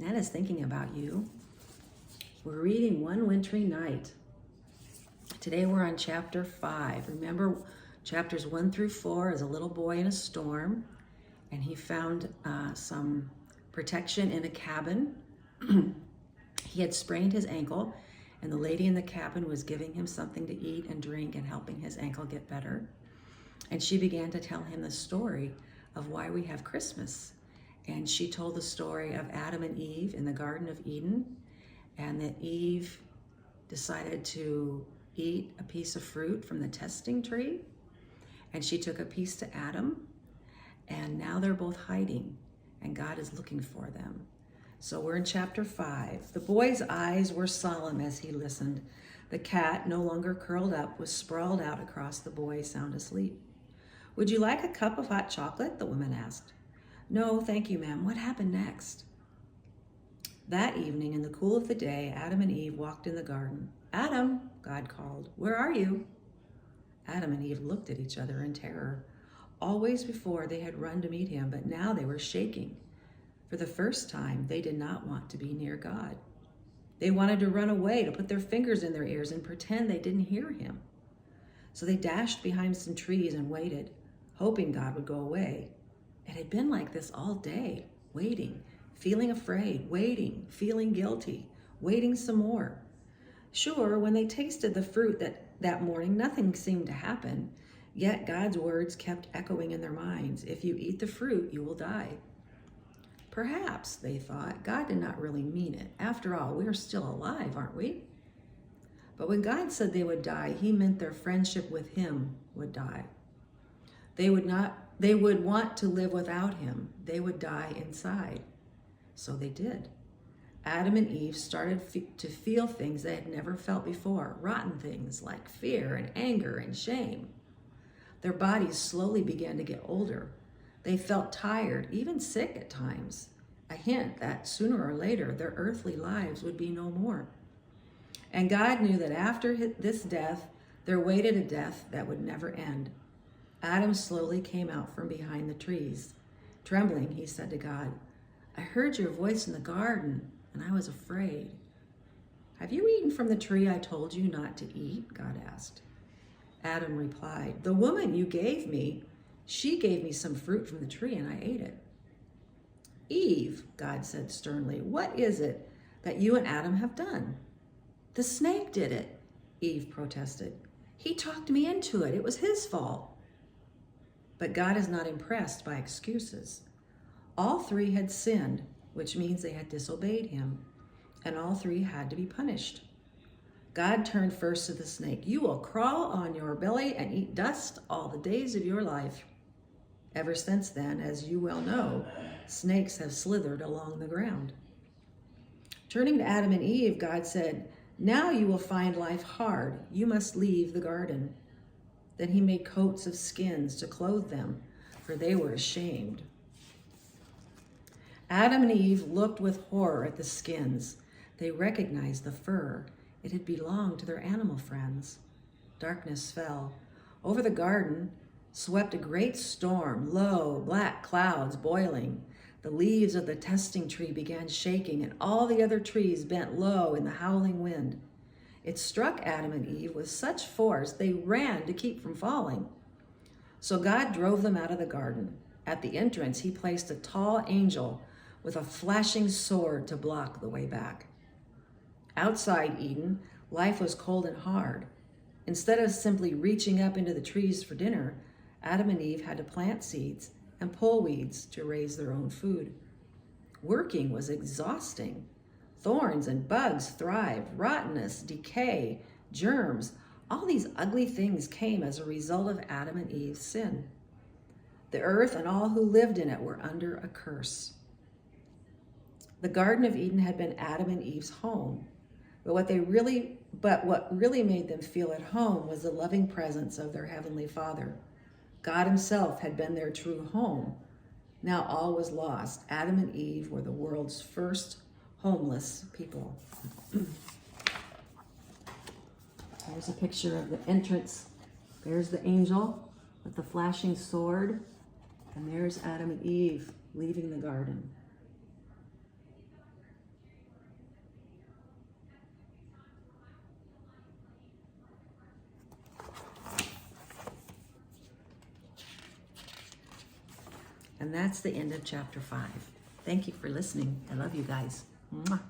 Nana's thinking about you. We're reading One Wintry Night. Today we're on chapter 5. Remember, chapters 1 through 4 is a little boy in a storm, and he found some protection in a cabin. He had sprained his ankle, and the lady in the cabin was giving him something to eat and drink and helping his ankle get better. And she began to tell him the story of why we have Christmas. And she told the story of Adam and Eve in the Garden of Eden, and that Eve decided to eat a piece of fruit from the testing tree, and she took a piece to Adam, and now they're both hiding, and God is looking for them. So we're in chapter 5. The boy's eyes were solemn as he listened. The cat, no longer curled up, was sprawled out across the boy, sound asleep. "Would you like a cup of hot chocolate?" the woman asked. "No, thank you, ma'am. What happened next?" That evening, in the cool of the day, Adam and Eve walked in the garden. "Adam," God called, "where are you?" Adam and Eve looked at each other in terror. Always before they had run to meet him, but now they were shaking. For the first time, they did not want to be near God. They wanted to run away, to put their fingers in their ears and pretend they didn't hear him. So they dashed behind some trees and waited, hoping God would go away. It had been like this all day, waiting, feeling afraid, waiting, feeling guilty, waiting some more. Sure, when they tasted the fruit that morning, nothing seemed to happen, yet God's words kept echoing in their minds. If you eat the fruit, you will die. Perhaps, they thought, God did not really mean it. After all, we are still alive, aren't we? But when God said they would die, he meant their friendship with him would die. They would want to live without him. They would die inside. So they did. Adam and Eve started to feel things they had never felt before, rotten things like fear and anger and shame. Their bodies slowly began to get older. They felt tired, even sick at times, a hint that sooner or later their earthly lives would be no more. And God knew that after this death, there waited a death that would never end. Adam slowly came out from behind the trees. Trembling, he said to God, "I heard your voice in the garden, and I was afraid." "Have you eaten from the tree I told you not to eat?" God asked. Adam replied, "The woman you gave me, she gave me some fruit from the tree, and I ate it." "Eve," God said sternly, "what is it that you and Adam have done?" "The snake did it," Eve protested. "He talked me into it. It was his fault." But God is not impressed by excuses. All three had sinned, which means they had disobeyed him, and all three had to be punished. God turned first to the snake. "You will crawl on your belly and eat dust all the days of your life." Ever since then, as you well know, snakes have slithered along the ground. Turning to Adam and Eve, God said, "Now you will find life hard. You must leave the garden." Then he made coats of skins to clothe them, for they were ashamed. Adam and Eve looked with horror at the skins. They recognized the fur. It had belonged to their animal friends. Darkness fell. Over the garden swept a great storm, low, black clouds boiling. The leaves of the testing tree began shaking, and all the other trees bent low in the howling wind. It struck Adam and Eve with such force they ran to keep from falling. So God drove them out of the garden. At the entrance, he placed a tall angel with a flashing sword to block the way back. Outside Eden, life was cold and hard. Instead of simply reaching up into the trees for dinner, Adam and Eve had to plant seeds and pull weeds to raise their own food. Working was exhausting. Thorns and bugs thrived, rottenness, decay, germs, all these ugly things came as a result of Adam and Eve's sin. The earth and all who lived in it were under a curse. The Garden of Eden had been Adam and Eve's home, but what really made them feel at home was the loving presence of their Heavenly Father. God himself had been their true home. Now all was lost. Adam and Eve were the world's first homeless people. Here's a picture of the entrance. There's the angel with the flashing sword, and there's Adam and Eve leaving the garden. And that's the end of chapter 5. Thank you for listening. I love you guys. Mwah.